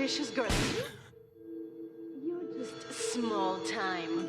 precious girl. You're just small time.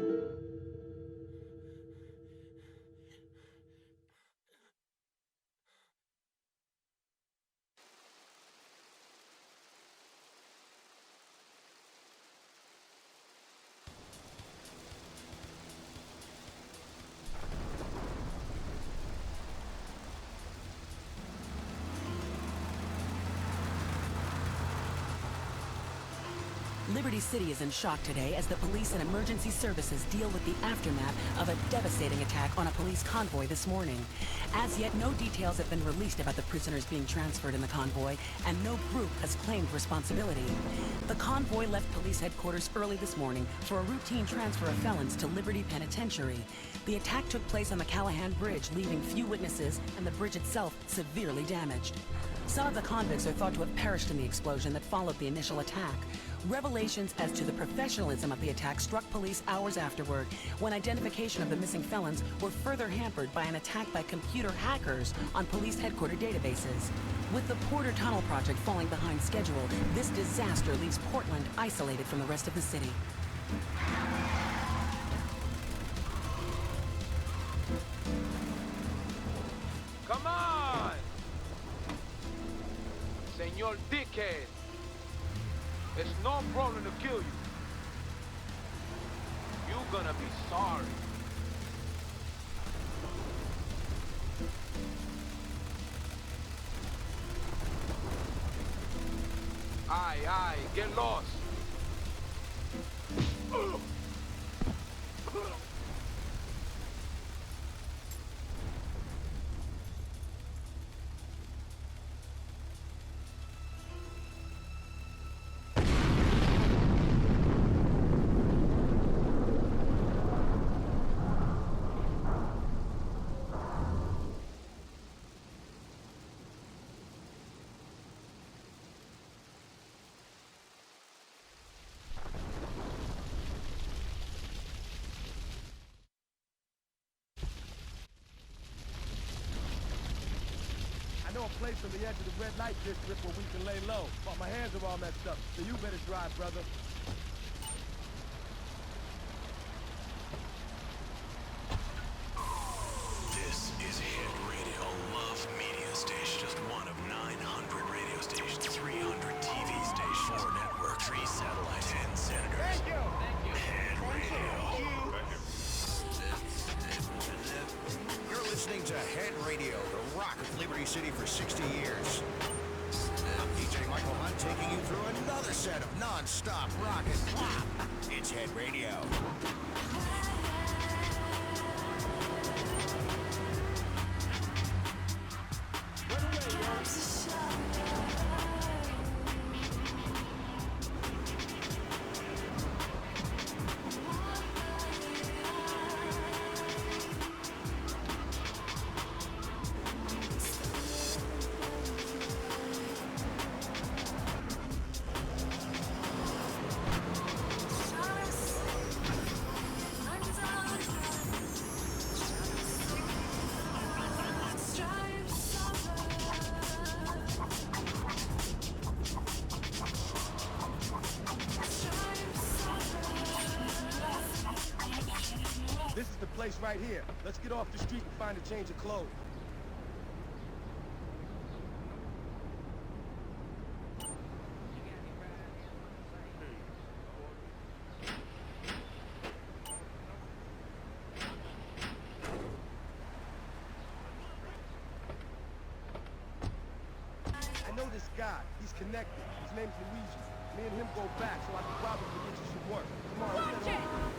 Liberty City is in shock today as the police and emergency services deal with the aftermath of a devastating attack on a police convoy this morning. As yet, no details have been released about the prisoners being transferred in the convoy, and no group has claimed responsibility. The convoy left police headquarters early this morning for a routine transfer of felons to Liberty Penitentiary. The attack took place on the Callahan Bridge, leaving few witnesses and the bridge itself severely damaged. Some of the convicts are thought to have perished in the explosion that followed the initial attack. Revelations as to the professionalism of the attack struck police hours afterward, when identification of the missing felons were further hampered by an attack by computer hackers on police headquarters databases. With the Porter Tunnel project falling behind schedule, this disaster leaves Portland isolated from the rest of the city. Come on! Senor Dickhead! It's no problem to kill you. You're gonna be sorry. Aye, get lost. I know a place on the edge of the red light district where we can lay low, but my hands are all messed up, so you better drive, brother. This is Hit Radio Love Media Station, just one of 900 radio stations, 300 TV stations, 4 networks, 3 satellites, 10 senators. Thank you! Hit Radio. You're listening to Head Radio, the rock of Liberty City for 60 years. I'm DJ Michael Hunt taking you through another set of non-stop rock and pop. It's Head Radio. This is the place right here. Let's get off the street and find a change of clothes. I know this guy. He's connected. His name's Luigi. Me and him go back, so I can probably get you some work. Come on, let's get on.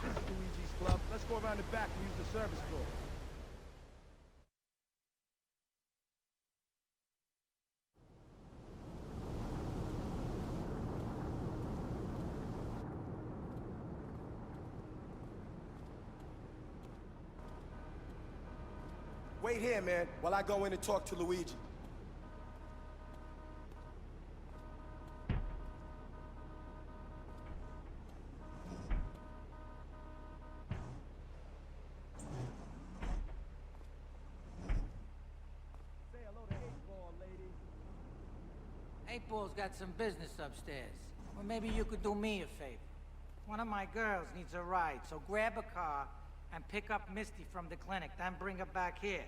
Luigi's Club. Let's go around the back and use the service floor. Wait here, man, while I go in and talk to Luigi. Meatball's got some business upstairs. Or maybe you could do me a favor. One of my girls needs a ride, so grab a car and pick up Misty from the clinic, then bring her back here.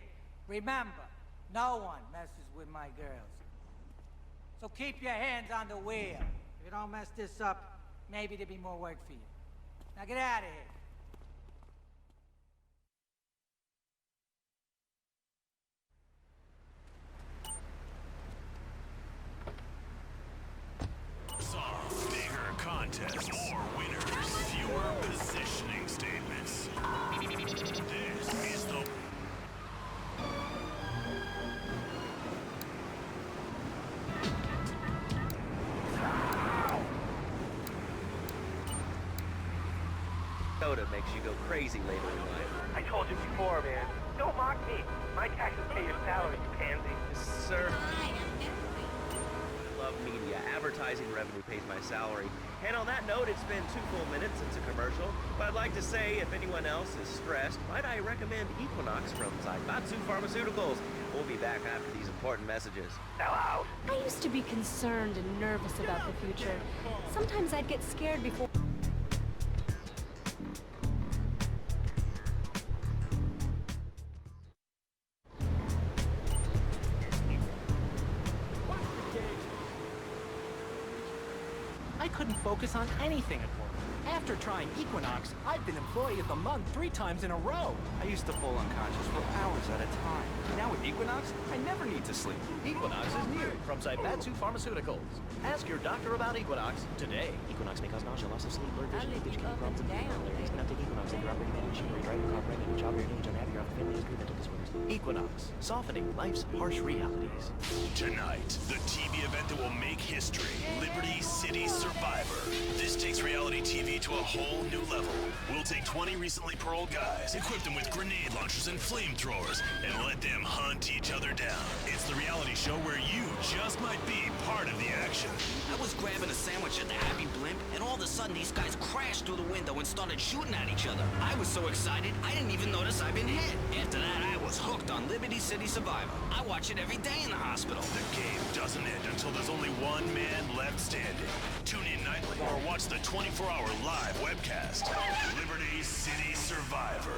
Remember, no one messes with my girls. So keep your hands on the wheel. If you don't mess this up, maybe there'll be more work for you. Now get out of here. Bigger contest, more winners, fewer positioning statements. This is the... Soda makes you go crazy later in life. I told you before, man. Don't mock me. My taxes pay your salary, you pansy. Sir, I love media. Advertising revenue pays my salary. And on that note, it's been 2 full minutes since a commercial. But I'd like to say, if anyone else is stressed, might I recommend Equinox from Zaibatsu Pharmaceuticals. We'll be back after these important messages. Hello. I used to be concerned and nervous about the future. Sometimes I'd get scared before... I couldn't focus on anything at work. After trying Equinox, I've been Employee of the Month 3 times in a row. I used to fall unconscious for hours at a time. Now with Equinox, I never need to sleep. Equinox is new from Zaibatsu Pharmaceuticals. Ask your doctor about Equinox today. Equinox may cause nausea, loss of sleep, blurred vision, vision, problems, and malaria. Do not take Equinox if you're operating heavy machinery, driving a car, pregnant, and child rearing age, unhappy, or have a family history of mental disorders. Equinox, softening life's harsh realities. Tonight, the TV event that will make history, Liberty City Survivor. This takes reality TV to a whole new level. We'll take 20 recently paroled guys, equip them with grenade launchers and flamethrowers, and let them hunt each other down. It's the reality show where you just might be part of the action. I was grabbing a sandwich at the Happy Blimp, and all of a sudden these guys crashed through the window and started shooting at each other. I was so excited, I didn't even notice I'd been hit. After that, I was hooked on Liberty City Survivor. I watch it every day in the hospital. The game doesn't end until there's only one man left standing. Tune in nightly or watch the 24-hour live webcast. Liberty City Survivor.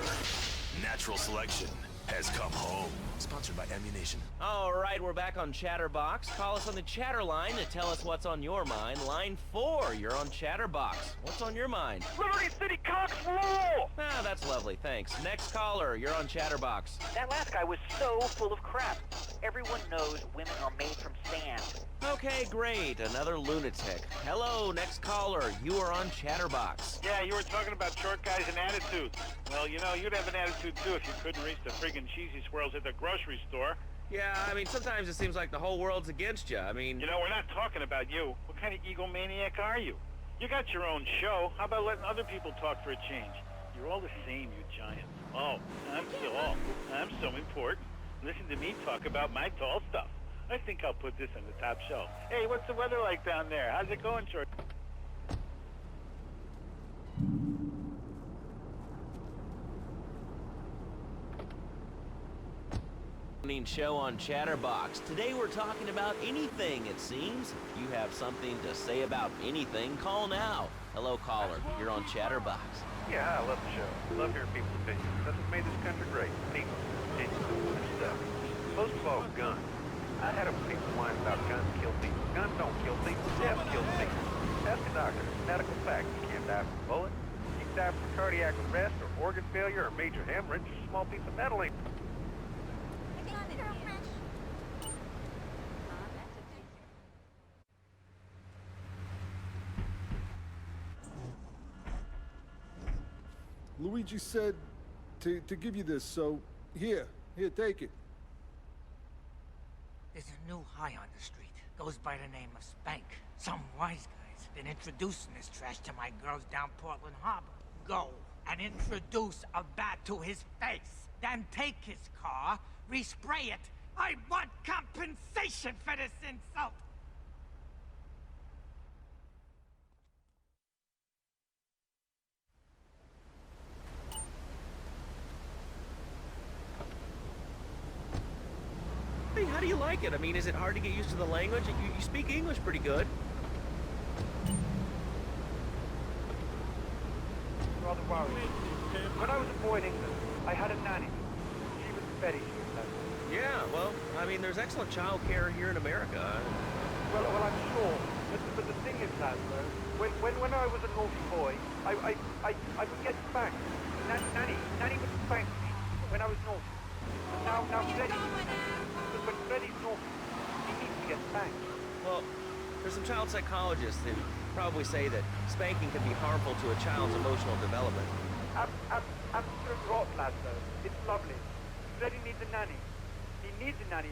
Natural selection has come home. Sponsored by Ammunition. All right, we're back on Chatterbox. Call us on the chatter line to tell us what's on your mind. Line 4, you're on Chatterbox. What's on your mind? Liberty City cocks rule! Ah, that's lovely, thanks. Next caller, you're on Chatterbox. That last guy was so full of crap. Everyone knows women are made from sand. Okay, great. Another lunatic. Hello, next caller. You are on Chatterbox. Yeah, you were talking about short guys and attitudes. Well, you know, you'd have an attitude too if you couldn't reach the friggin' cheesy swirls at the grocery store. Yeah, I mean, sometimes it seems like the whole world's against you. I mean... You know, we're not talking about you. What kind of egomaniac are you? You got your own show. How about letting other people talk for a change? You're all the same, you giant. Oh, I'm so important. Listen to me talk about my tall stuff. I think I'll put this on the top shelf. Hey, what's the weather like down there? How's it going, Short? Show on Chatterbox. Today we're talking about anything, it seems. If you have something to say about anything, call now. Hello, caller. You're on Chatterbox. Yeah, I love the show. Love hearing people's opinions. That's what made this country great. People, opinions, and stuff. Most of all, guns. I had them people whine about guns kill people. Guns don't kill people. Death kills people. Ask a doctor. Medical fact. You can't die from a bullet. You can die from cardiac arrest or organ failure or major hemorrhage or a small piece of metal. Luigi said to give you this, so here, take it. There's a new high on the street. Goes by the name of Spank. Some wise guy's been introducing this trash to my girls down Portland Harbor. Go and introduce a bat to his face. Then take his car, respray it. I want compensation for this insult. Hey, how do you like it? I mean, is it hard to get used to the language? You speak English pretty good. Rather worried. When I was a boy in England, I had a nanny. She was very sweet. Yeah, well, I mean, there's excellent child care here in America. Well, I'm sure. But the thing is, Laszlo, when I was a naughty boy, I would get spanked. Nanny would spank me when I was naughty. But now Freddie, when Freddie's naughty, he needs to get spanked. Well, there's some child psychologists who probably say that spanking can be harmful to a child's emotional development. Absolute rot, Laszlo. It's lovely. Freddie needs a nanny. He needs a nanny.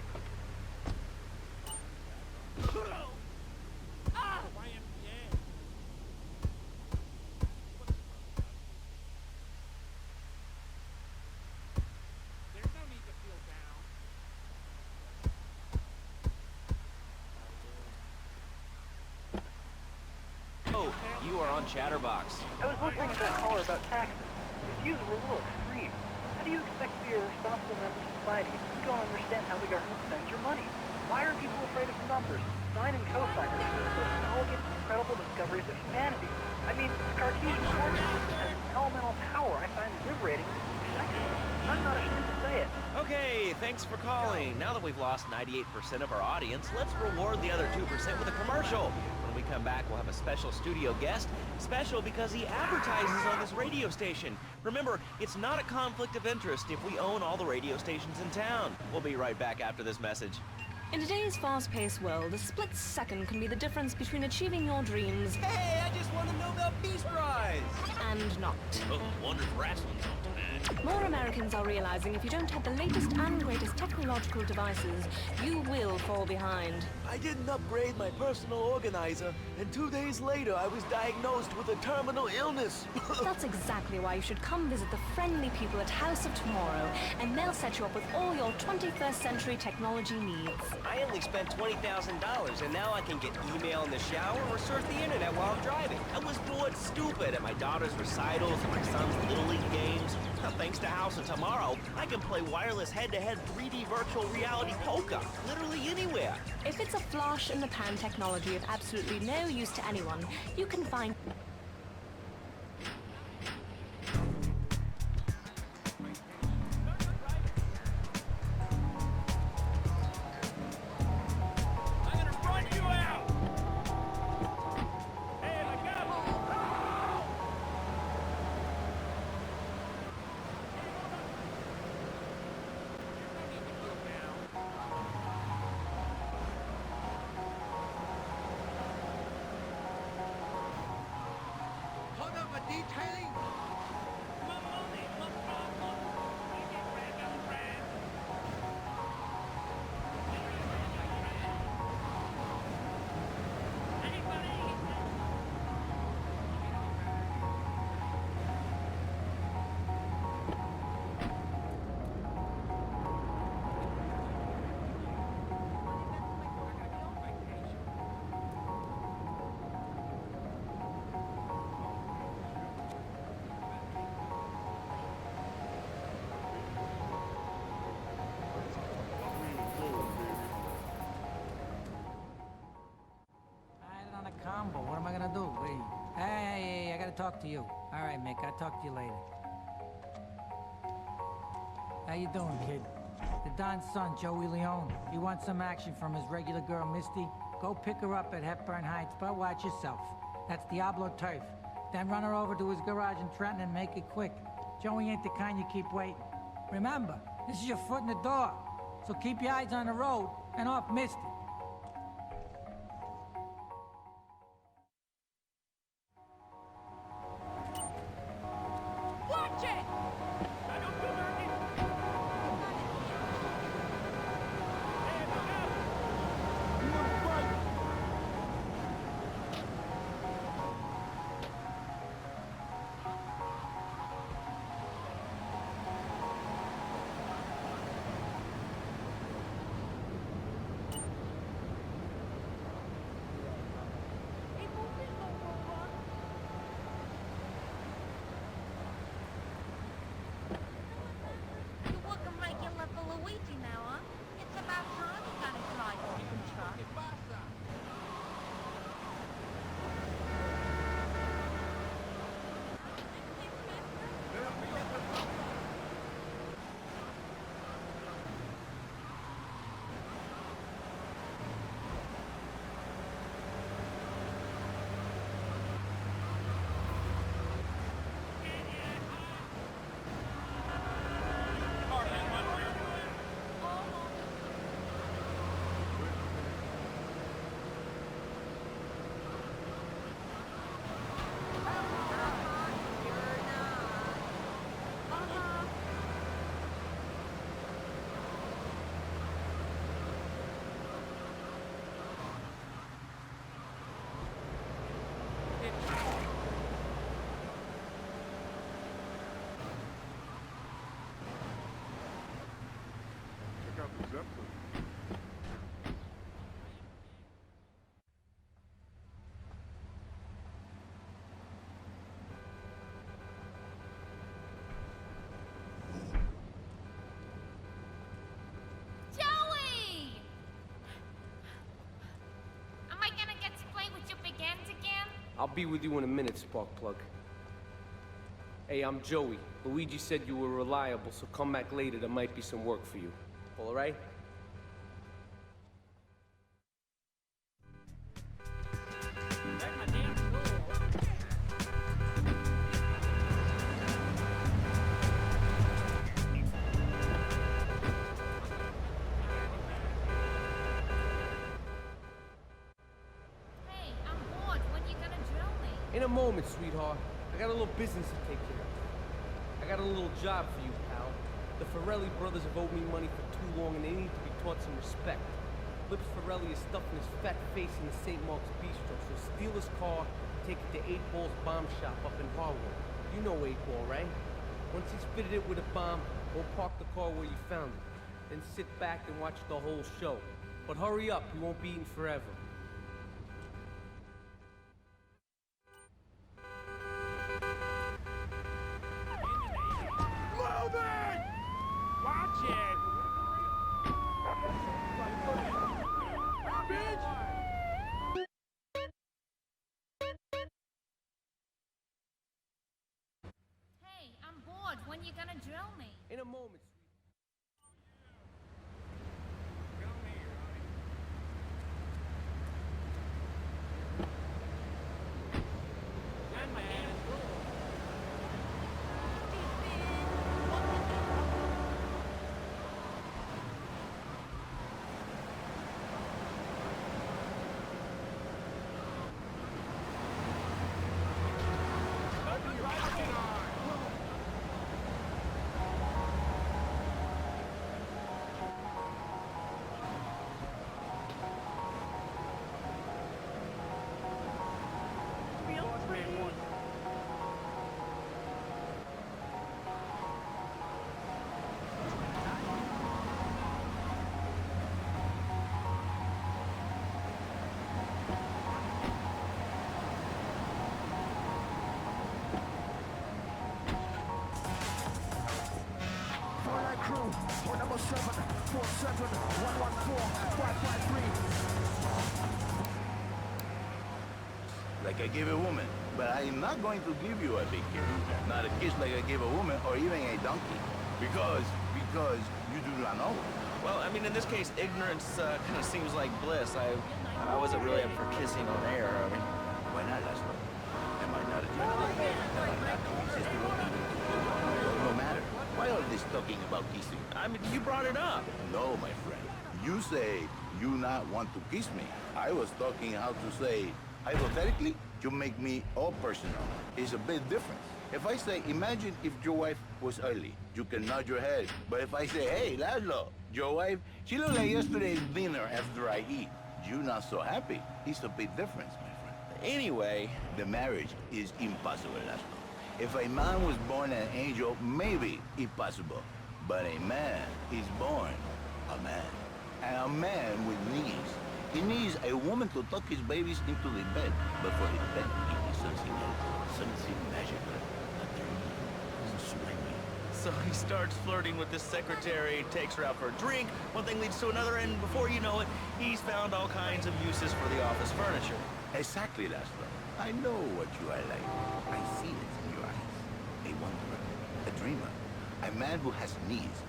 Oh, you are on Chatterbox. I was listening to that caller about taxes. His views were a little extreme. How do you expect to be a responsible member of society if you don't understand how the government spends your money? Why are people afraid of numbers? Sine and cosine are the elegant, incredible discoveries of humanity. I mean, Cartesian coordinates and elemental power I find liberating and sexual. I'm not ashamed to say it. Okay, thanks for calling. Now that we've lost 98% of our audience, let's reward the other 2% with a commercial. When we come back, we'll have a special studio guest. Special because he advertises on this radio station. Remember, it's not a conflict of interest if we own all the radio stations in town. We'll be right back after this message. In today's fast-paced world, a split second can be the difference between achieving your dreams... Hey, I just won the Nobel Peace Prize! ...and not. Oh, wonder if wrestling's on tonight. More Americans are realizing if you don't have the latest and greatest technological devices, you will fall behind. I didn't upgrade my personal organizer, and 2 days later I was diagnosed with a terminal illness. That's exactly why you should come visit the friendly people at House of Tomorrow, and they'll set you up with all your 21st century technology needs. I only spent $20,000, and now I can get email in the shower or surf the internet while I'm driving. I was bored stupid at my daughter's recitals and my son's Little League games. Thanks to House of Tomorrow, I can play wireless head-to-head 3D virtual reality poker, literally anywhere. If it's a flash-in-the-pan technology of absolutely no use to anyone, you can find... Combo. What am I gonna do? Hey, I gotta talk to you. All right, Mick, I'll talk to you later. How you doing, kid? The Don's son, Joey Leone. You want some action from his regular girl, Misty? Go pick her up at Hepburn Heights, but watch yourself. That's Diablo turf. Then run her over to his garage in Trenton and make it quick. Joey ain't the kind you keep waiting. Remember, this is your foot in the door. So keep your eyes on the road and off Misty. Joey! Am I gonna get to play with your big ends again? I'll be with you in a minute, Sparkplug. Hey, I'm Joey. Luigi said you were reliable, so come back later. There might be some work for you. All right? Hey, I'm bored. When you gonna drill me? In a moment, sweetheart. I got a little business to take care of. I got a little job for you, pal. The Farelli brothers have owed me money for too long, and they need to be taught some respect. Lips Farelli is stuffing his fat face in the St. Mark's Bistro, so steal his car, take it to 8 Ball's bomb shop up in Harwood. You know 8 Ball, right? Once he's fitted it with a bomb, go park the car where you found it. Then sit back and watch the whole show. But hurry up, he won't be eating forever. Moving! Watch it! Hey, I'm bored. When you gonna drill me? In a moment, Crew, phone number 747-114-553. Like I gave a woman, but I am not going to give you a big kiss. Not a kiss like I gave a woman or even a donkey. Because you do not know. Well, I mean, in this case, ignorance kind of seems like bliss. I wasn't really up for kissing on air. I mean, why not, Laszlo? Am I not a gentleman? Am I not irresistible? No matter. Why all this talking about kissing? I mean, you brought it up. No, my friend. You say you not want to kiss me. I was talking how to say, hypothetically, you make me all personal. It's a bit different. If I say, imagine if your wife was early, you can nod your head. But if I say, hey, Laszlo, your wife, she looked like yesterday's dinner after I eat. You not so happy. It's a big difference, my friend. Anyway, the marriage is impossible, Laszlo. If a man was born an angel, maybe it's possible. But a man is born a man. And a man with needs. He needs a woman to tuck his babies into the bed. But for his bed, he needs something magical. A dream. Swinging. So he starts flirting with this secretary, takes her out for a drink, one thing leads to another, and before you know it, he's found all kinds of uses for the office furniture. Exactly, Laszlo. I know what you are like. I see it in your eyes. A wanderer, a dreamer, a man who has needs.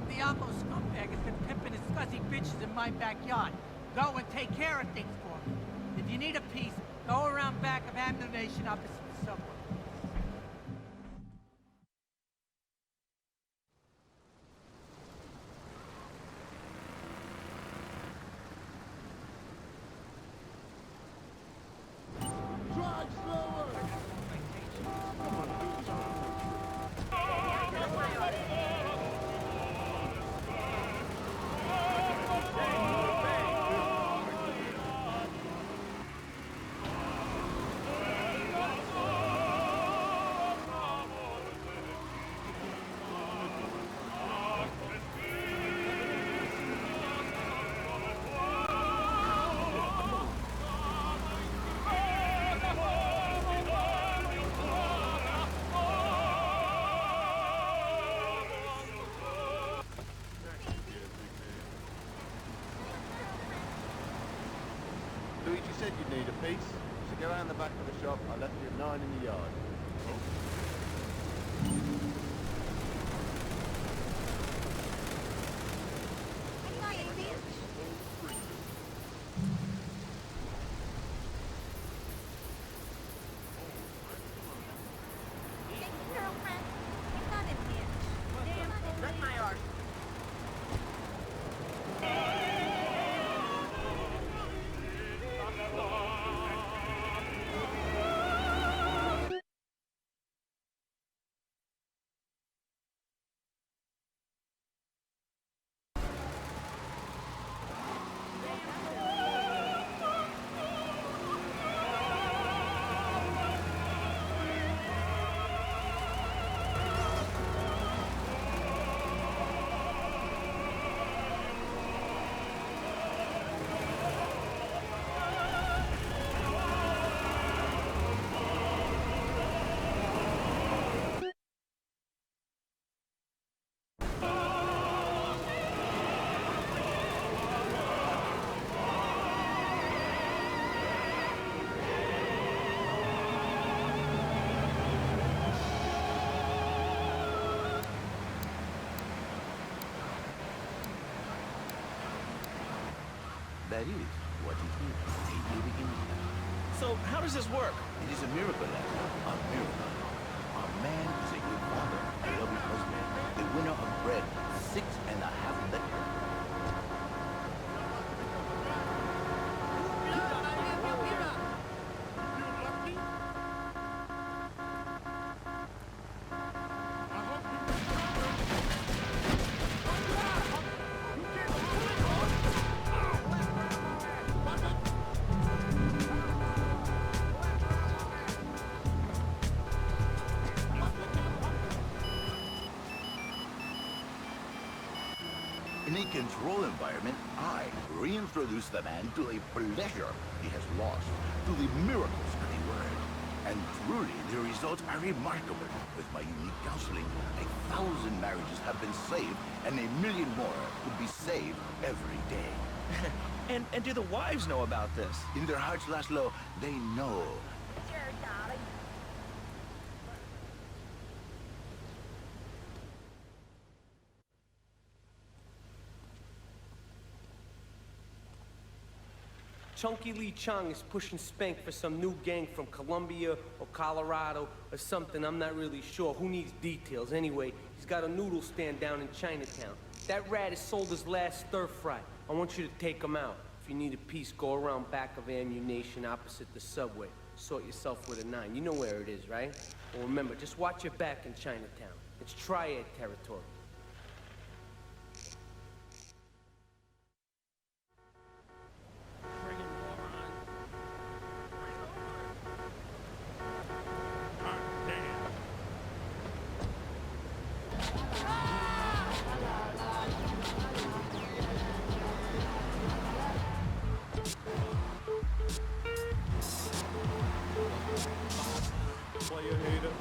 Diablo scumbag has been pimping his fuzzy bitches in my backyard. Go and take care of things for me. If you need a piece, go around back of ammunition opposite the subway. Luigi said you'd need a piece, so go around the back of the shop. I left you 9 in the yard. That is what it is. A living. So, how does this work? It is a miracle, lad. A miracle. A man is a good father, a loving husband, the winner of bread, 6.5 lectures. In a controlled environment, I reintroduce the man to a pleasure he has lost, to the miracles of the word. And truly, the results are remarkable. With my unique counseling, 1,000 marriages have been saved, and 1 million more could be saved every day. And do the wives know about this? In their hearts, Laszlo, they know. Sure, darling. Chunky Lee Chong is pushing Spank for some new gang from Colombia or Colorado or something, I'm not really sure. Who needs details? Anyway, he's got a noodle stand down in Chinatown. That rat has sold his last stir-fry. I want you to take him out. If you need a piece, go around back of ammunition opposite the subway. Sort yourself with a 9. You know where it is, right? Well, remember, just watch your back in Chinatown. It's triad territory. Player hater.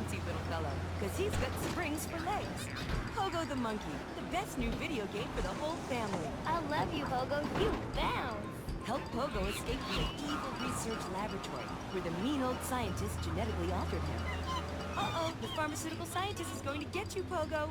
bouncy little fellow, because he's got springs for legs. Pogo the Monkey, the best new video game for the whole family. I love you, Pogo. You bounce. Help Pogo escape from the evil research laboratory, where the mean old scientist genetically altered him. Uh-oh, the pharmaceutical scientist is going to get you, Pogo.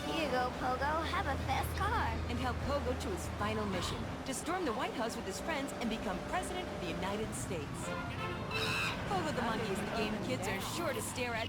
Here you go, Pogo. Have a fast car. And help Pogo to his final mission, to storm the White House with his friends and become President of the United States. Pogo the Monkey is the game kids are sure to stare at.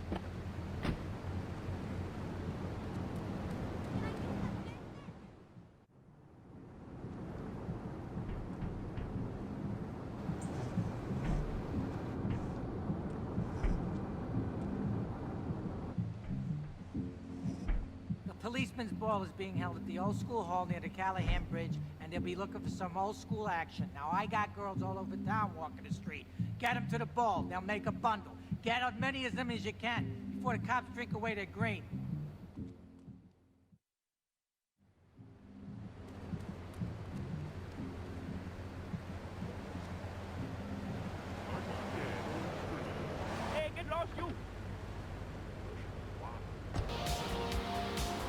The policeman's ball is being held at the old school hall near the Callahan Bridge, and they'll be looking for some old school action. Now, I got girls all over town walking the street. Get them to the ball. They'll make a bundle. Get as many of them as you can before the cops drink away their green. Hey, get lost, you!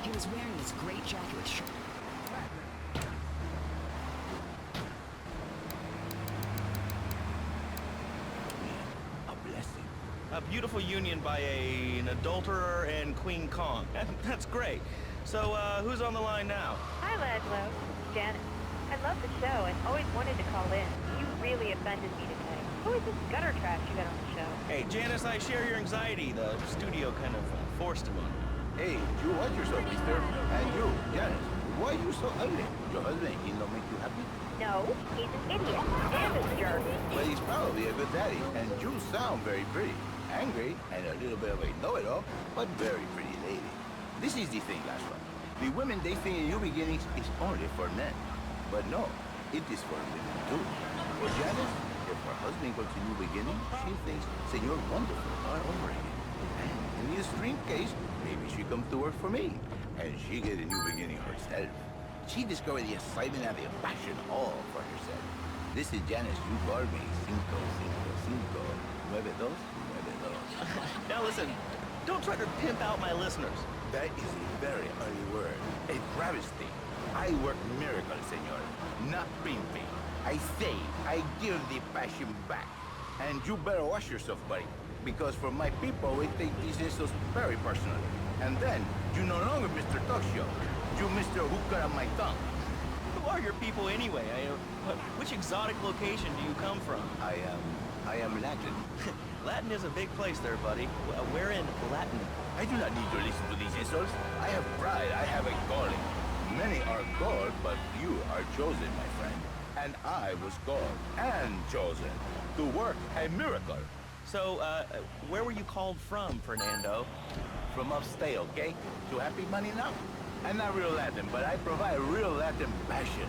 He was wearing this great jacket with shirt. A blessing. A beautiful union by an adulterer and Queen Kong. That's great. So, who's on the line now? Hi, Laszlo. Janet. I love the show and always wanted to call in. You really offended me today. Who is this gutter trash you got on the show? Hey, Janice, I share your anxiety. The studio kind of forced him on me. Hey, you watch yourself, mister. And you, Janice, why are you so ugly? Your husband, he don't make you happy? No, he's an idiot and a jerk. But he's probably a good daddy, and you sound very pretty. Angry, and a little bit of a know-it-all, but very pretty lady. This is the thing, Laszlo. The women they think in new beginnings is only for men. But no, it is for women too. For Janice, if her husband goes to new beginning, she thinks Senor Wonderful all over again. And in the extreme case, maybe she come to work for me, and she get a new beginning herself. She discovered the excitement and the passion all for herself. This is Janice, you call me 555 92. Now listen, don't try to pimp out my listeners. That is a very ugly word. A travesty. I work miracles, senor, not pimping. I say, I give the passion back. And you better watch yourself, buddy. Because for my people, we take these insults very personally. And then, you no longer Mr. Talk Show. You Mr. Who Cut Out My Tongue. Who are your people anyway? Which exotic location do you come from? I am Latin. Latin is a big place there, buddy. Where in Latin? I do not need to listen to these insults. I have pride. I have a calling. Many are called, but you are chosen, my friend. And I was called and chosen to work a miracle. So, where were you called from, Fernando? From upstate, okay? You happy money now? I'm not real Latin, but I provide real Latin passion.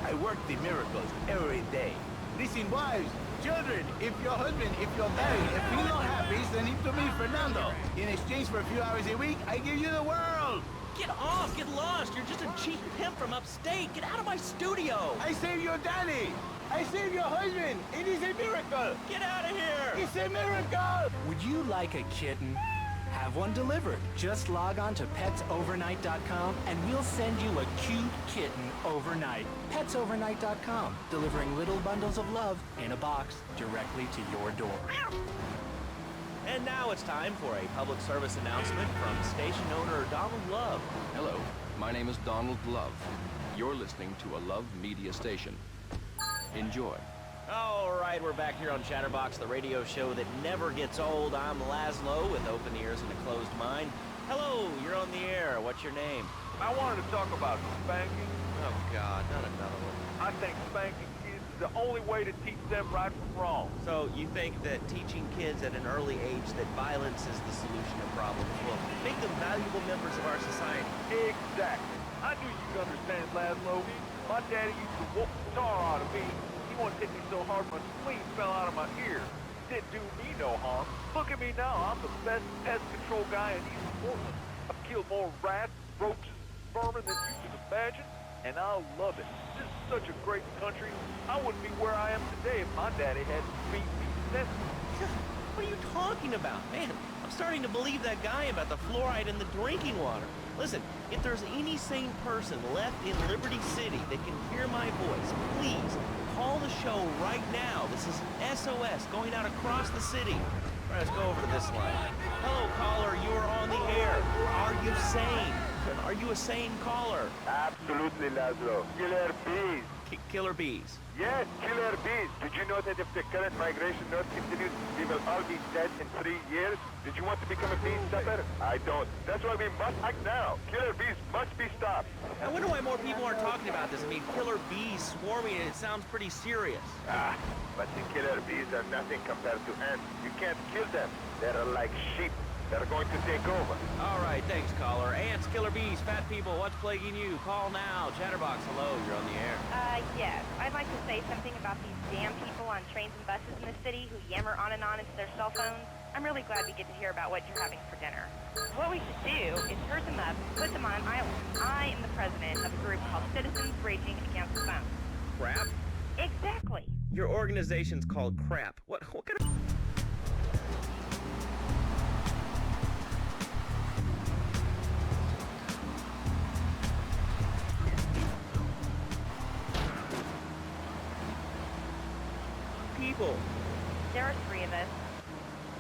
I work the miracles every day. Listen, wives, children, if your husband, if your daddy, if he's not happy, send him to me, Fernando. In exchange for a few hours a week, I give you the world. Get off! Get lost! You're just a cheap pimp from upstate! Get out of my studio! I saved your daddy! I saved your husband! It is a miracle! Get out of here! It's a miracle! Would you like a kitten? Have one delivered. Just log on to petsovernight.com and we'll send you a cute kitten overnight. Petsovernight.com, delivering little bundles of love in a box directly to your door. And now it's time for a public service announcement from station owner Donald Love. Hello, my name is Donald Love. You're listening to a Love Media station. Enjoy. All right, we're back here on Chatterbox, the radio show that never gets old. I'm Laszlo with open ears and a closed mind. Hello, you're on the air. What's your name? I wanted to talk about spanking. Oh, God, not another one. I think spanking kids is the only way to teach them right from wrong. So you think that teaching kids at an early age that violence is the solution to problems will make them valuable members of our society? Exactly. I knew you'd understand, Laszlo. My daddy used to whoop the tar out of me. He wanted to hit me so hard my spleen fell out of my ear. Didn't do me no harm. Look at me now. I'm the best pest control guy in East Portland. I've killed more rats, roaches, vermin than you can imagine, and I love it. This is such a great country. I wouldn't be where I am today if my daddy hadn't beat me senseless. What are you talking about? Man, I'm starting to believe that guy about the fluoride in the drinking water. Listen, if there's any sane person left in Liberty City that can hear my voice, please call the show right now. This is an SOS going out across the city. All right, let's go over to this line. Hello, caller. You are on the air. Are you sane? Are you a sane caller? Absolutely, Laszlo. Killer bees. Killer bees. Yes, killer bees. Did you know that if the current migration north continues, we will all be dead in 3 years? Did you want to become a bee stopper? I don't. That's why we must act now. Killer bees must be stopped. I wonder why more people aren't talking about this. I mean, killer bees swarming, it sounds pretty serious. But the killer bees are nothing compared to ants. You can't kill them. They're like sheep. They're going to take over. All right, thanks, caller. Ants, killer bees, fat people, what's plaguing you? Call now. Chatterbox, hello, you're on the air. Yes. I'd like to say something about these damn people on trains and buses in the city who yammer on and on into their cell phones. I'm really glad we get to hear about what you're having for dinner. What we should do is herd them up, put them on an island. I am the president of a group called Citizens Raging Against the Phone. Crap? Exactly. Your organization's called Crap. What kind of... people? There are 3 of us.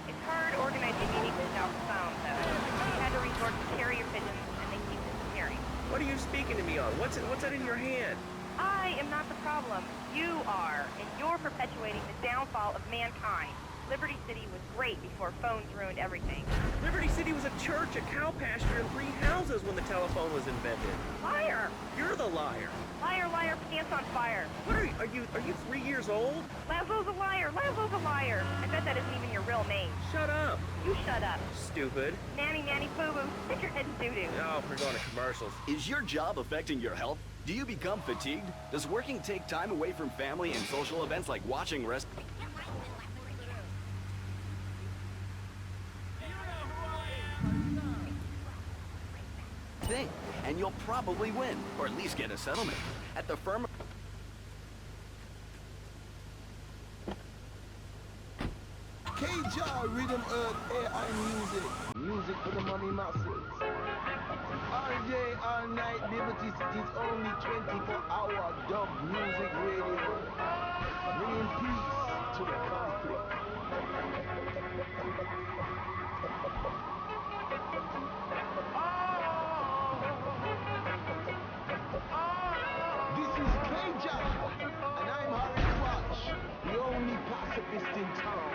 It's hard organizing meetings without the phone, though. We had to resort to carrier pigeons, and they keep disappearing. What are you speaking to me on? What's that in your hand? I am not the problem. You are, and you're perpetuating the downfall of mankind. Liberty City was great before phones ruined everything. Liberty City was a church, a cow pasture, and 3 houses when the telephone was invented. Liar! You're the liar. Liar, liar, pants on fire. What are you 3 years old? Laszlo's a liar. Laszlo's a liar. I bet that isn't even your real name. Shut up. You shut up. Stupid. Nanny, nanny, boo-boo. Stick your head in doo-doo. Oh, we're going to commercials. Is your job affecting your health? Do you become fatigued? Does working take time away from family and social events like watching wrestling? Thing, and you'll probably win, or at least get a settlement. At the firm... K-Jar, rhythm, earth, air, and music. Music for the money masses. All day, all night, Liberty City's only 24-hour dub music radio. Bringing peace to the conflict. This is K-Jar, and I'm Harry Watch, the only pacifist in town.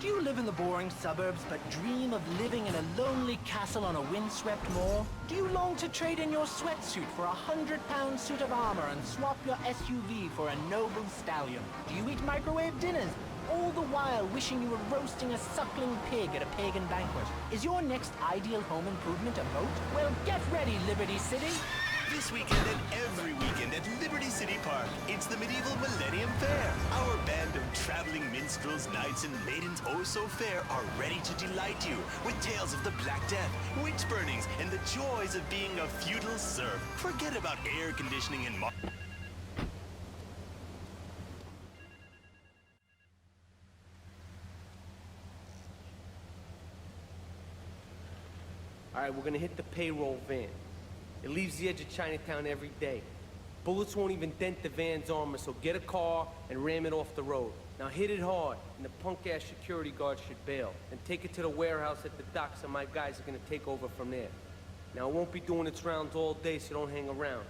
Do you live in the boring suburbs but dream of living in a lonely castle on a windswept moor? Do you long to trade in your sweatsuit for a 100-pound suit of armor and swap your SUV for a noble stallion? Do you eat microwave dinners all the while wishing you were roasting a suckling pig at a pagan banquet. Is your next ideal home improvement a moat? Well, get ready, Liberty City! This weekend and every weekend at Liberty City Park, it's the Medieval Millennium Fair. Our band of traveling minstrels, knights, and maidens oh so fair are ready to delight you with tales of the Black Death, witch burnings, and the joys of being a feudal serf. Forget about air conditioning and All right, we're gonna hit the payroll van. It leaves the edge of Chinatown every day. Bullets won't even dent the van's armor, so get a car and ram it off the road. Now hit it hard, and the punk-ass security guard should bail. And take it to the warehouse at the docks, and my guys are gonna take over from there. Now, it won't be doing its rounds all day, so don't hang around.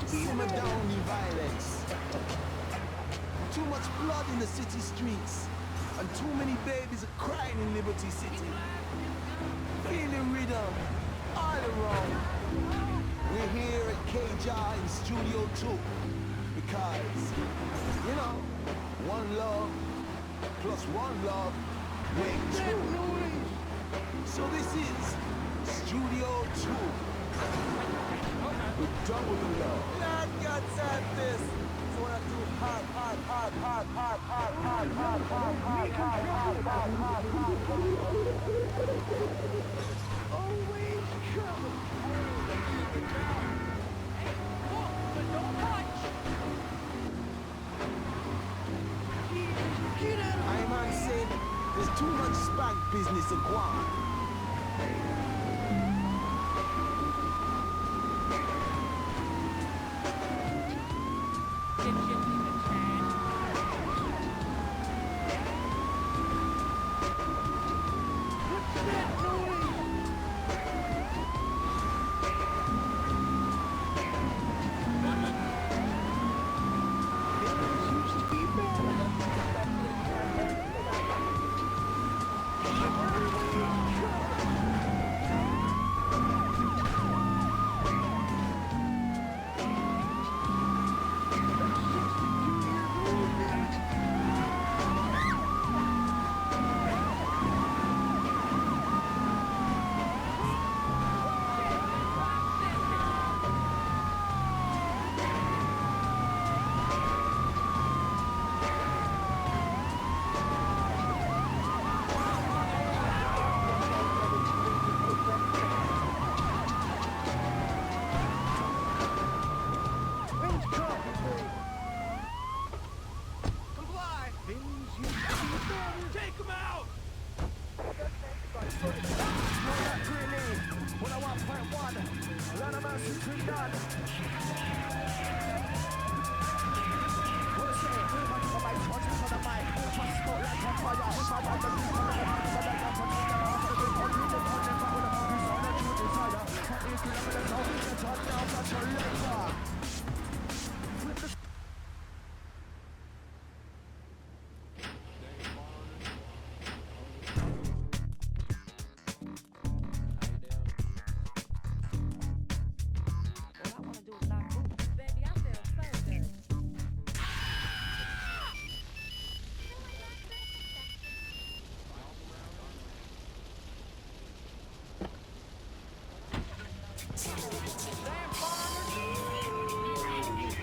Simmer down the violence. Too much blood in the city streets, and too many babies are crying in Liberty City. Feeling rhythm all around. We're here at KJAR in Studio 2 because, you know, one love plus one love make two. So this is Studio 2. With double love. Lord God said this. So when I do hard. Always trouble. Hey, walk, but don't punch. I man said there's too much spank business to go on. What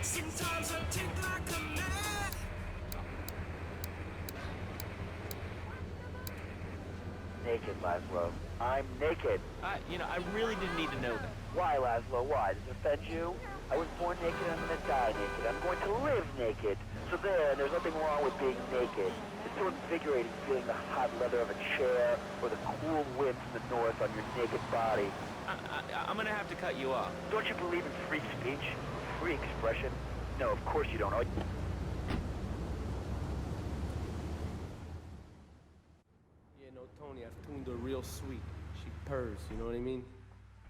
Sometimes I take like a man. Naked, Laszlo. I'm naked. I really didn't need to know that. Why, Laszlo? Why? Does it offend you? I was born naked, I'm gonna die naked. I'm going to live naked. So there's nothing wrong with being naked. It's so invigorating feeling the hot leather of a chair or the cool wind from the north on your naked body. I'm gonna have to cut you off. Don't you believe in free speech? Free expression? No, of course you don't. Yeah, no, Tony, I've tuned her real sweet. She purrs, you know what I mean?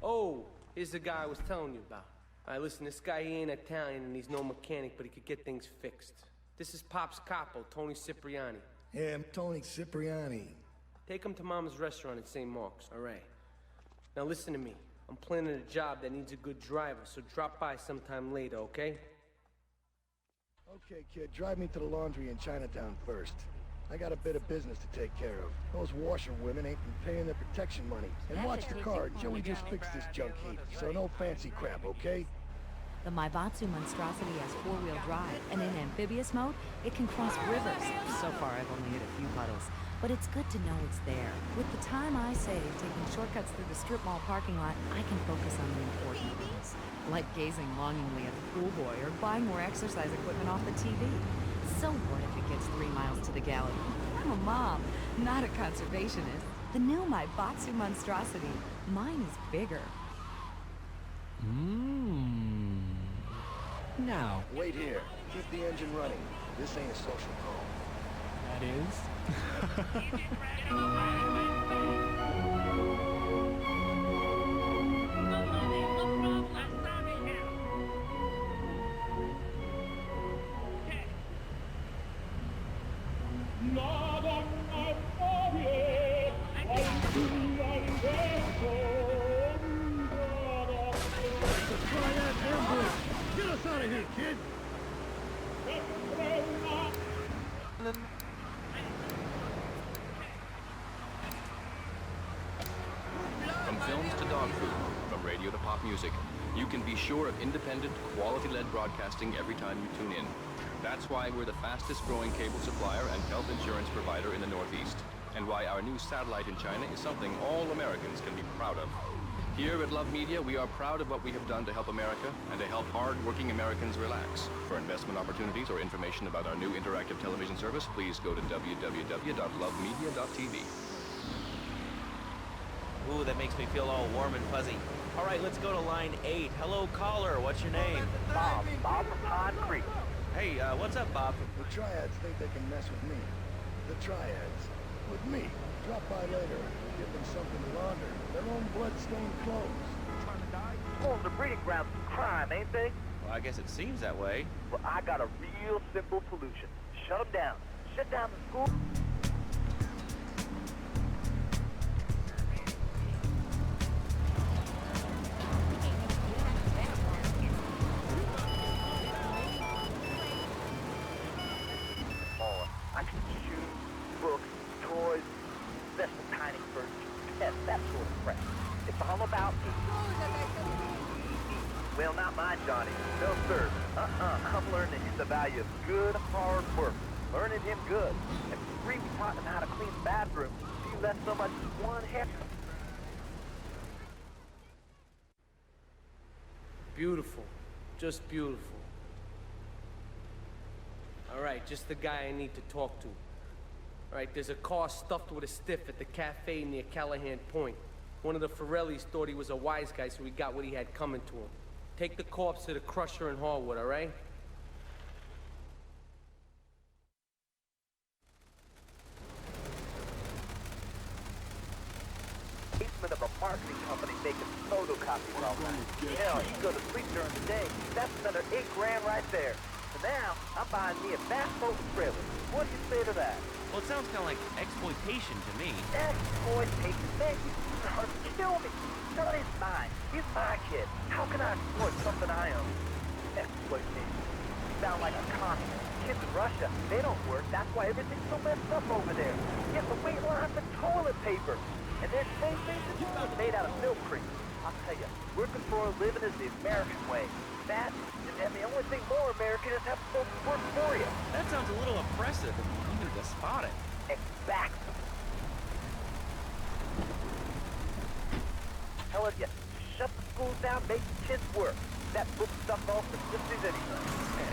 Oh, here's the guy I was telling you about. All right, listen, this guy, he ain't Italian and he's no mechanic, but he could get things fixed. This is Pop's capo, Tony Cipriani. Yeah, I'm Tony Cipriani. Take him to Mama's restaurant in St. Mark's, all right? Now listen to me. I'm planning a job that needs a good driver, so drop by sometime later, okay? Okay, kid, drive me to the laundry in Chinatown first. I got a bit of business to take care of. Those washerwomen ain't been paying their protection money. And watch the car, Joey just fixed this junk heap, so no fancy crap, okay? The Maibatsu monstrosity has four-wheel drive, and in amphibious mode, it can cross rivers. So far, I've only hit a few puddles, but it's good to know it's there. With the time I save taking shortcuts through the strip mall parking lot, I can focus on the important things, like gazing longingly at the pool boy or buying more exercise equipment off the TV. So what if it gets 3 miles to the galley? I'm a mom, not a conservationist. The new Maibatsu monstrosity. Mine is bigger. Now. Wait here. Keep the engine running. This ain't a social call. That is? Get us out of here, kid! From films to dog food, from radio to pop music, you can be sure of independent, quality-led broadcasting every time you tune in. That's why we're the fastest growing cable supplier and health insurance provider in the Northeast, and why our new satellite in China is something all Americans can be proud of. Here at Love Media, we are proud of what we have done to help America and to help hard-working Americans relax. For investment opportunities or information about our new interactive television service, please go to www.lovemedia.tv. Ooh, that makes me feel all warm and fuzzy. All right, let's go to line 8. Hello, caller. What's your name? Bob from Pine Creek. Hey, what's up, Bob? The Triads think they can mess with me. The Triads. With me. Drop by later. Give them something to launder. Their own blood-stained clothes. Trying to die? Homes are breeding grounds for crime, ain't they? Well, I guess it seems that way. Well, I got a real simple solution. Shut them down. Shut down the school. I can shoot, books, toys, special tiny furniture, pets, that sort of crap. It's all about me. Well, not mine, Johnny. No, sir. I'm learning the value of good, hard work. Learning him good. And for free, we taught him how to clean the bathroom. He left so much as one hair. Beautiful. Just beautiful. All right, just the guy I need to talk to. All right, there's a car stuffed with a stiff at the cafe near Callahan Point. One of the Forellis thought he was a wise guy, so he got what he had coming to him. Take the corpse to the crusher in Harwood, all right? marketing company making photocopies all night. Hell, you go to sleep during the day. That's another $8 grand right there. So now, I'm buying me a fast boat trailer. What do you say to that? Well, it sounds kind of like exploitation to me. Exploitation? Man, you are kill me. Sonny's mine. He's my kid. How can I exploit something I own? Exploitation. You sound like a communist. Kids in Russia, they don't work. That's why everything's so messed up over there. You have to wait lines for toilet paper. And their PlayStation is made out of milk cream. I'll tell you, working for a living is the American way. That, and the only thing more American is have folks work for you. That sounds a little oppressive and even despotic. Exactly. Telling you, shut the schools down, make the kids work. That book stuff off the gypsies anyway.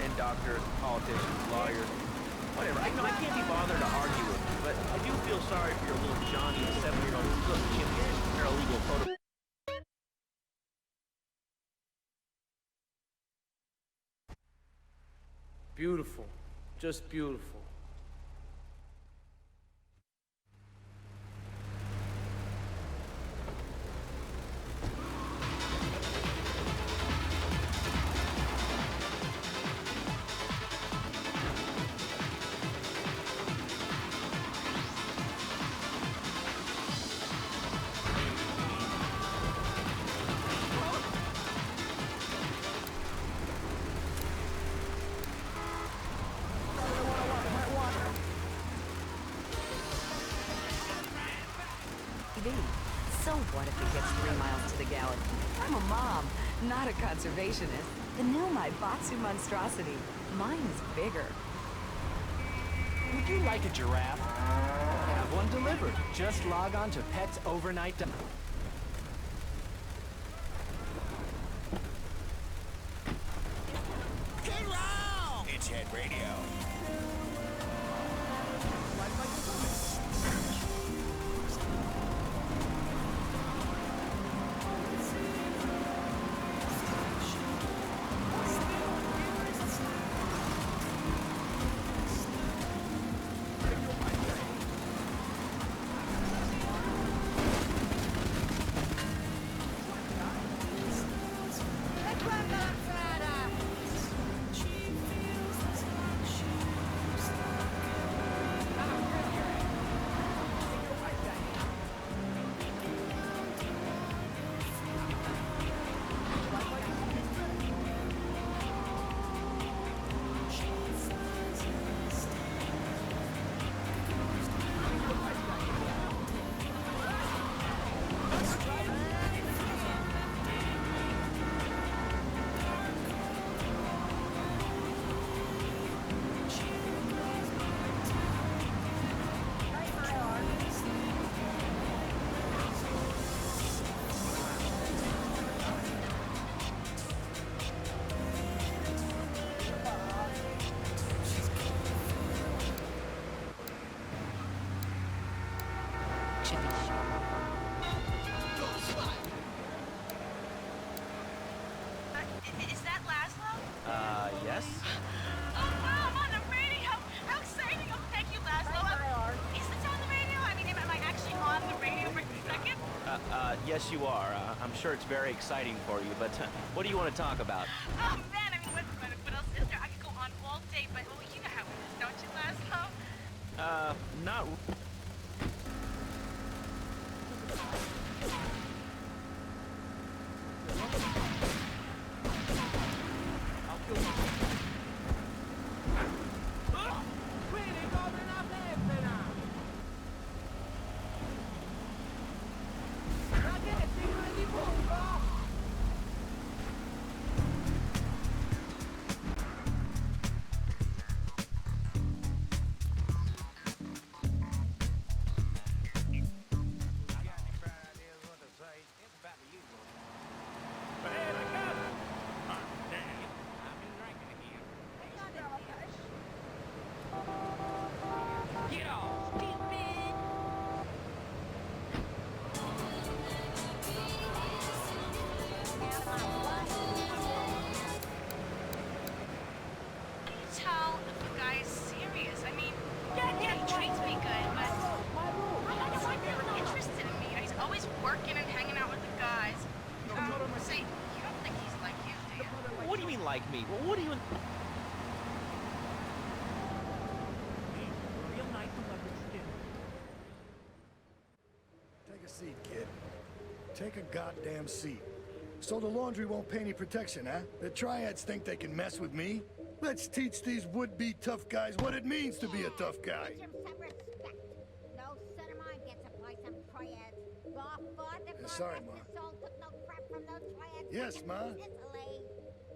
And doctors, politicians, lawyers, whatever. I can't be bothered to argue with you, but I do feel sorry for your little Johnny, the 7-year-old who's looking at paralegal photo. Beautiful. Just beautiful. So what if it gets 3 miles to the gallon? I'm a mom, not a conservationist. The new My Batsu monstrosity. Mine is bigger. Would you like a giraffe? Have one delivered. Just log on to Pets Overnight. Get round! It's Head Radio. Is that Laszlo? Yes? Oh, wow, I'm on the radio! How exciting! Oh, thank you, Laszlo. Is this on the radio? I mean, am I actually on the radio for a second? Yes, you are. I'm sure it's very exciting for you, but what do you want to talk about? Oh, man, I mean, what else is there? I could go on all day, but, well, you know how it is, don't you, Laszlo? Not... like me. Well, what do you... Take a seat, kid. Take a goddamn seat. So the laundry won't pay any protection, huh? The triads think they can mess with me? Let's teach these would-be tough guys what it means to be a tough guy. Teach 'em some respect. No son of mine gets to play some triads. Your father, Sorry, Ma. soul took no crap from those triads. Yes, Ma. Sicily.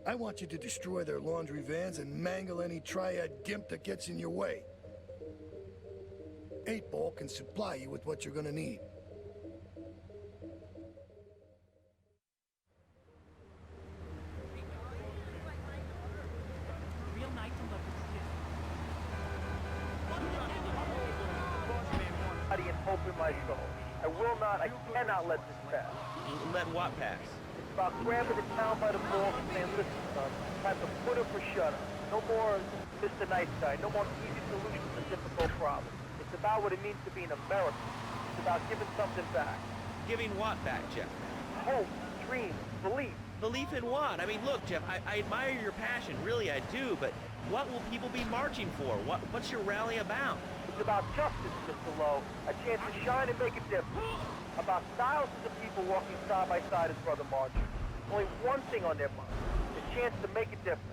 I want you to destroy their laundry vans and mangle any triad gimp that gets in your way. 8-Ball can supply you with what you're gonna need. And hope in my soul. I will not, I cannot let this pass. Let what pass? It's about grabbing the town by the balls and saying, listen, son, time to put up or shut up. No more Mr. Nice Guy, no more easy solutions to difficult problems. It's about what it means to be an American. It's about giving something back. Giving what back, Jeff? Hope, dreams, belief. Belief in what? I mean, look, Jeff, I admire your passion, really I do, but what will people be marching for? What's your rally about? It's about justice, Mr. Lowe, a chance to shine and make a difference. About thousands of people walking side by side as Brother Marching. Only one thing on their mind, the chance to make a difference.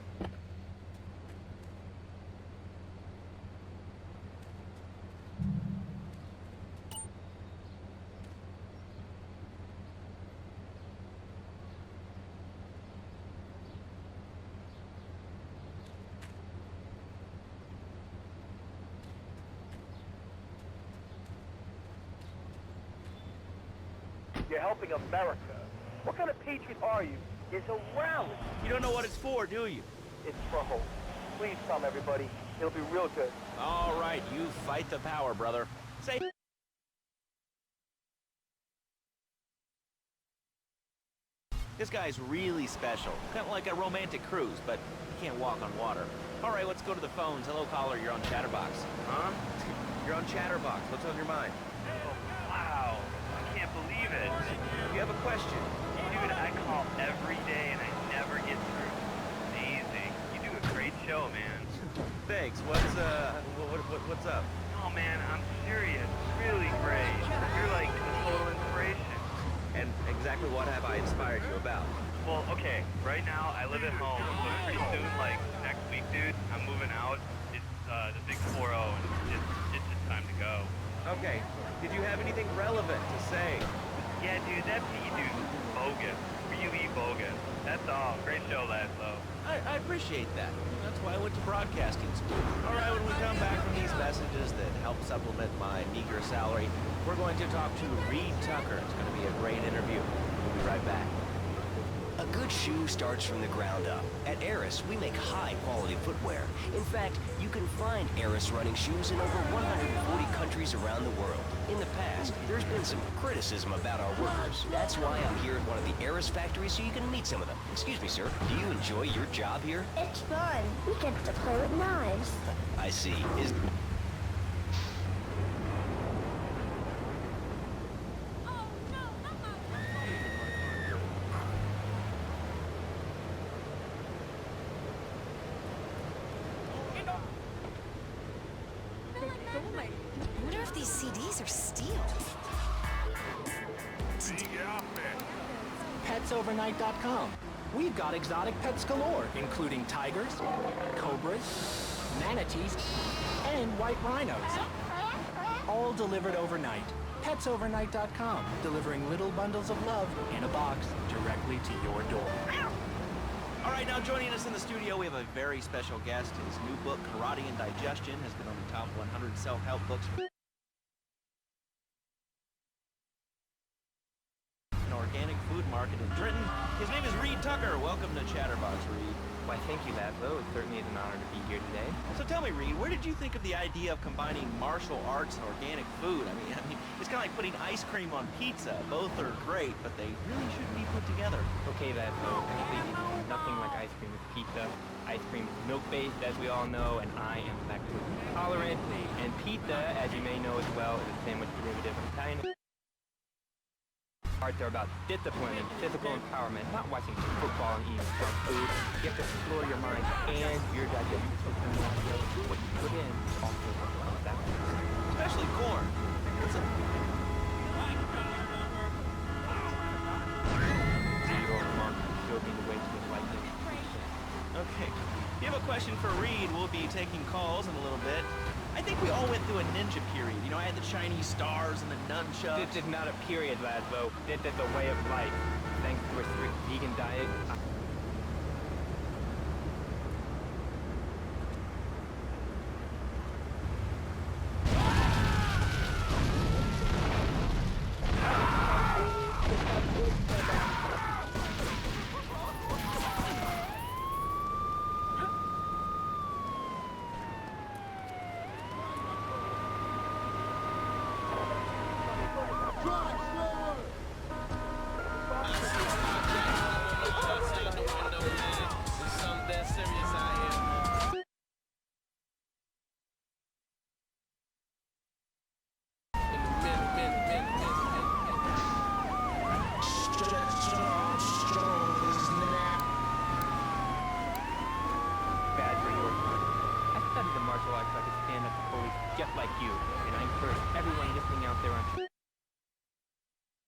You're helping America. What kind of patriot are you? It's a rally. You don't know what it's for, do you? It's for hope. Please come, everybody. It'll be real good. All right, you fight the power, brother. Say... This guy's really special. Kind of like a romantic cruise, but he can't walk on water. All right, let's go to the phones. Hello, caller. You're on Chatterbox. Huh? You're on Chatterbox. What's on your mind? Oh, wow. I can't believe it. You have a question? Dude, I call every day and I never get through. Amazing. You do a great show, man. Thanks. What's up? Oh, man, I'm serious. Really great. You're like a total inspiration. And exactly what have I inspired you about? Well, okay, right now I live at home, but pretty soon, like next week, dude, I'm moving out. It's the big 4-0, and it's just time to go. Okay. Did you have anything relevant to say? Yeah, dude, that P dude's bogus. Really bogus. That's all. Great show, Laszlo. I appreciate that. That's why I went to broadcasting school. All right, when we come back from these messages that help supplement my meager salary, we're going to talk to Reed Tucker. It's going to be a great interview. We'll be right back. A good shoe starts from the ground up. At Eris, we make high-quality footwear. In fact, you can find Eris running shoes in over 140 countries around the world. In the past, there's been some criticism about our workers. That's why I'm here at one of the Eris factories so you can meet some of them. Excuse me, sir. Do you enjoy your job here? It's fun. We get to play with knives. I see. I wonder if these CDs are steel. PetsOvernight.com. We've got exotic pets galore, including tigers, cobras, manatees, and white rhinos. All delivered overnight. PetsOvernight.com, delivering little bundles of love in a box directly to your door. All right, now joining us in the studio, we have a very special guest. His new book, Karate and Digestion, has been on the top 100 self-help books an organic food market in Trenton. His name is Reed Tucker. Welcome to Chatterbox, Reed. Why, thank you, Laszlo. It certainly is an honor to be here today. So tell me, Reed, where did you think of the idea of combining martial arts and organic food? I mean, it's kind of like putting ice cream on pizza. Both are great, but they really shouldn't be put together. Okay, Laszlo. Actually, nothing like ice cream with pizza. Ice cream is milk-based, as we all know, and I am lactose intolerant. And pizza, as you may know as well, is a sandwich derivative of Italian. Arts are about discipline and physical empowerment, not watching football and eating junk food. You have to explore your mind and your digestive system. What you put in also comes out. Especially corn. It's a... Okay. If you have a question for Reed, we'll be taking calls in a little bit. I think we all went through a ninja period. You know, I had the Chinese stars and the nunchucks. This is not a period, Laszlo. This is a way of life. Thanks to a strict vegan diet, just like you, and I encourage everyone listening out there on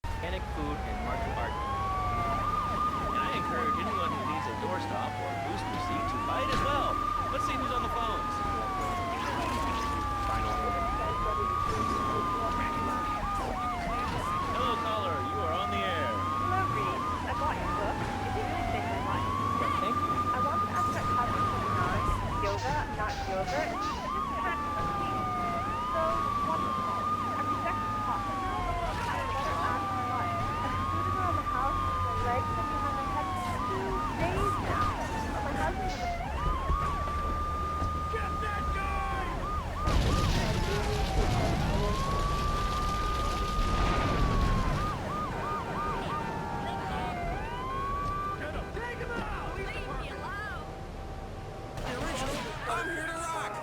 organic food and martial arts. And I encourage anyone who needs a doorstop or booster seat to buy it as well. Let's see who's on the phones. Hello, caller. You are on the air. Hello, Reed. I got your book. It really saved my life. Thank you. I wanted to ask about topic 29, yoga, not yogurt. So wonderful. I'm exactly hot now. I had a better ass in my life. I've been scooting around the house with my legs and behind my head for 2 days now. But my husband is a... Get that guy! Take him out! Leave me alone! I'm here to rock!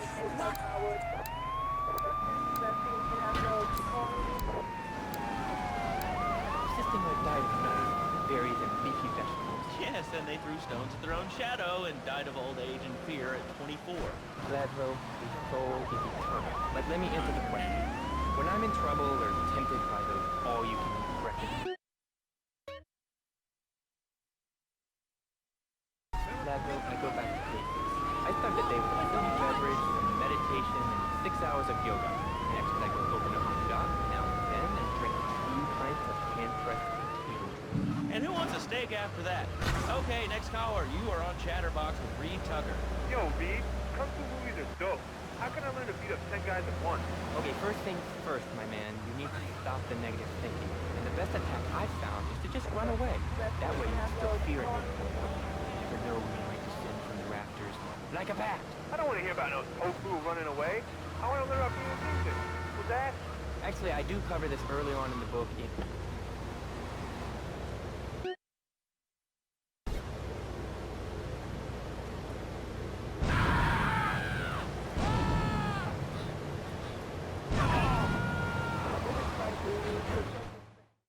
Systematic diet of nuts, berries, and leafy vegetables. Yes, and they threw stones at their own shadow and died of old age and fear at 24. Laszlo, the soul is eternal. But let me answer the question. When I'm in trouble or tempted by those all-you-can-eat breakfasts, Laszlo, I go back to basics. I start the day with a fruity beverage, some meditation, and 6 hours of yoga. Next, I go open up my shop now and then and drink 2 pints of hand-pressed tequila. And who wants a steak after that? Okay, next caller. You are on Chatterbox with Reed Tucker. Yo, Reed, kung fu movies are dope. How can I learn to beat up 10 guys at once? Okay, first things first, my man. You need to stop the negative thinking. And the best attack I've found is to just run away. That way you still fear it. You never know when you might descend from the rafters like a bat. I don't want to hear about no tofu running away. I want to learn about being music. With that? Actually, I do cover this early on in the book. It